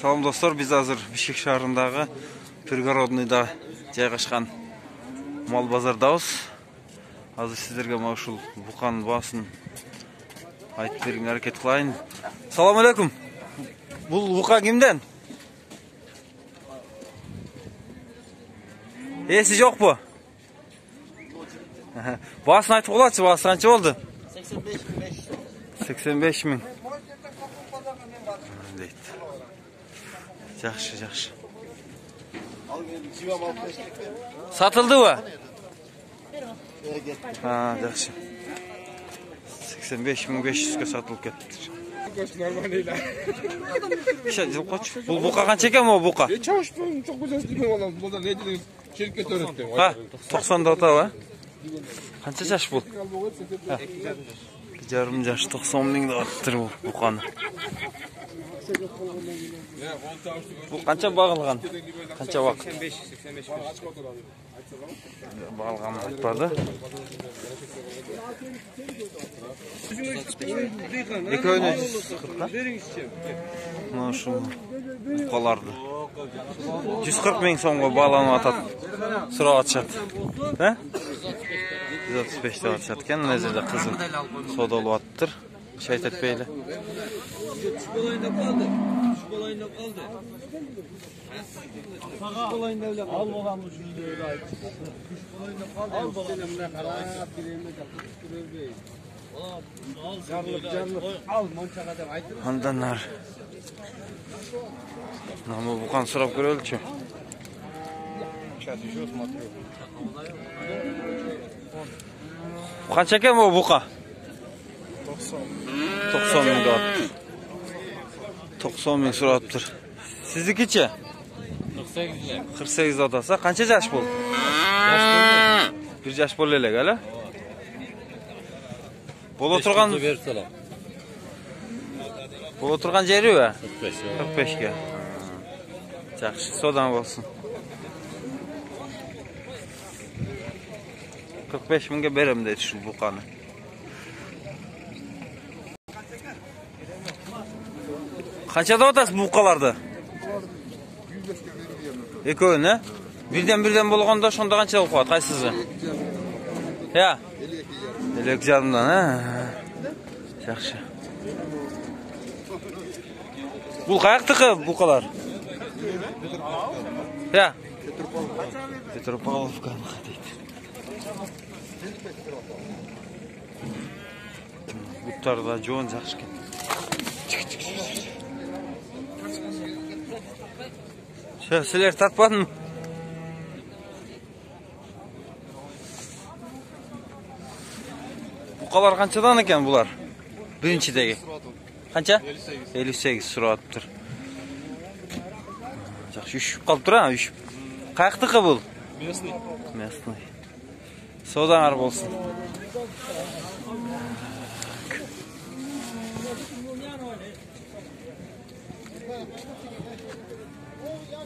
Салам достор, biz азыр Бишкек шаарындагы Пригородныйда жайгашкан мал базардабыз. Азыр сиздерге мына ушул буканын баасын айтып берүүгө аракет кылайын. Салам алейкум. Бул бука кимден? Эси жокпу? Баасын айтып коелачы, баасы канча болду? 85 миң. Дейт. Жакшы, жакшы. Сатылдыбы? Жакшы. 85.500'га сатылып кетти. Бул бука канча экен бу бука? Чачпын, чок көзөстүмө болом. Бул да не деген шерикке төрөттүм. 90'da отабы? Канча жаш бул? 2,5 жаш, 90 миң да аттыр бул буканы. Бул канча багылган? Канча вакыт? 85. Багылган айтпады. Экөөнө 140. Мына ушул букаларды 140 миң сомго бааланып атат. Сурап атышат. 135 деп атышат экен. Мына жерде кызыл содолуп аттыр. Шайт этпейли. Андан ары. Намы букан сурап көрөлүчү. Канча экен бу бука? 90 миң да аттыр. 90 миң сураптыр. Сиздикичи? 48 атаса, канча жаш бул? Бир жаш боло элек, эле? Боло турган жериби? 45ге. Жакшы, содан болсун. 45 миңге берем дейт ушул буканы. Канча да атасыз букаларды? 2-өн, Бирден болгондо ошондо канча болуп калат, кайсысы? 2,5'dan, Жакшы. Бул каяктыкы букалар? Петропавловка дейт. Буттарда жоон жакшы экен. Силер тартпадыңбы? Букалар канчадан экен булар? Биринчидеги. Канча? 58 сураттыр. Жакшы, үшүп калыптыр, үшүп. Каяктыкы бул? Местный. Содаңар болсун.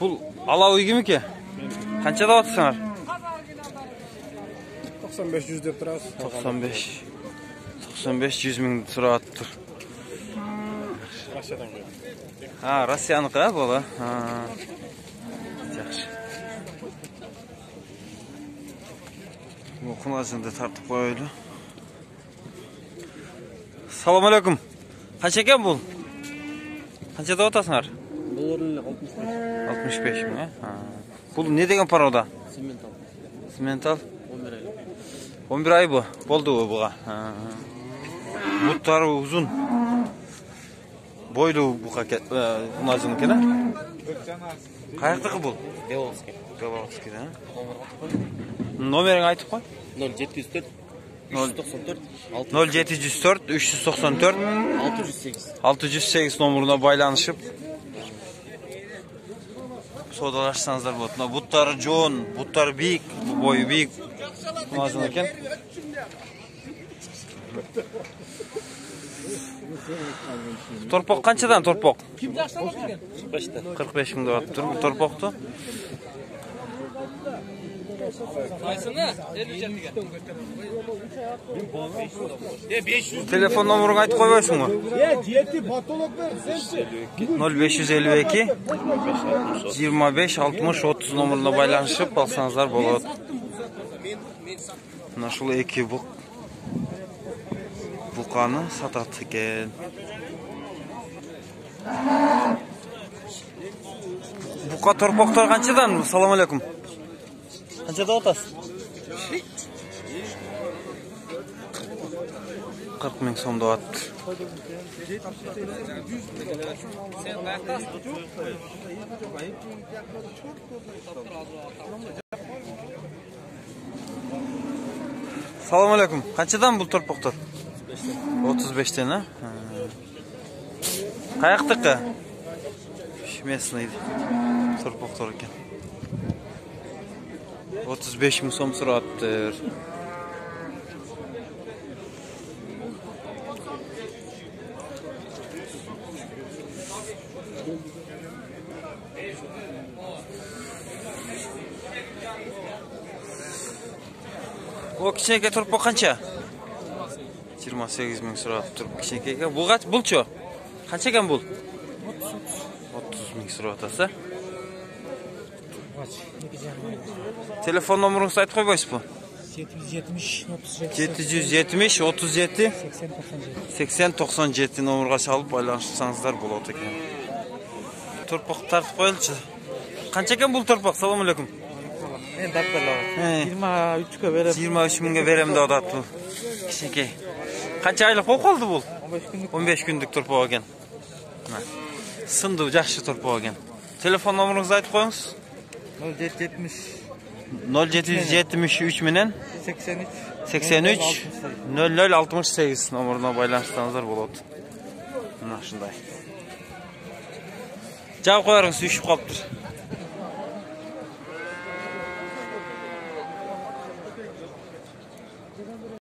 Бул алабы кимики? Канча да атсаңар? 95-100 деп турабыз. 95-100 миң сураттыр. Россиядан келди. Россияныкы бул, Жакшы. Бул кунажынды тартып коелу. Салам алейкум. Канча экен бул? Канча да атасыңар? Бұл 65 миң, Бул не деген порода? Симментал. 11 ай бу. Болдубу буга? Буттары узун. Бойлуу бука кунажын экен, Каяктыкы бул? Беловский, Номериң айтып кой. 0704 394 694 608 номуруна байланышып содалашсаңыздар болот. Буттары жоон, буттары бийик, бою бийик кунажын экен. Торпок канчадан торпок? 45 миң деп атып тур торпокту. Telefon numarını aytып koybaysыңбы? Жети потолок бер, сенчи. 0552 25 60 30 номеріне байланышып алсаңыздар болады. Мына ушул эки буканы сатат экен. Бука торпоктор канчадан? Ассаламу алейкум. Канчада атасыз? 40 миң сомдо ат. Ассаламу алейкум. Канчадан бул торпоктор? 35тен, а? Каяктыкы? Местный торпоктор экен. 35 миң сом сураттыр. O кичинекей торпок канча? 28 миң сурап туруп кичинекейге. Булчу? Канча экен бул? 30 миң сурап атасы. Телефон номеріңізді айтып қойбайсыз бу? 770 37 80 97 номерға шалып байланышсаңыздар болады екен. Торпақ тартып қойылшы. Қанша екен бұл торпақ? Салам алейкум. Мен тартпайлау. 23-ке берем. 23 миңге берем деп атат бұл. Кішекей. Қанша айлық болып қалды бұл? 15 күндік торпақ екен. Сынды жақсы торпақ екен. Телефон номеріңізді айтып қойыңыз. 0773 менен 83 0068 номеріне байланыстыңыздар болады. Мына шындай. Жауап қойарыңыз, үйшіп қалыптыр.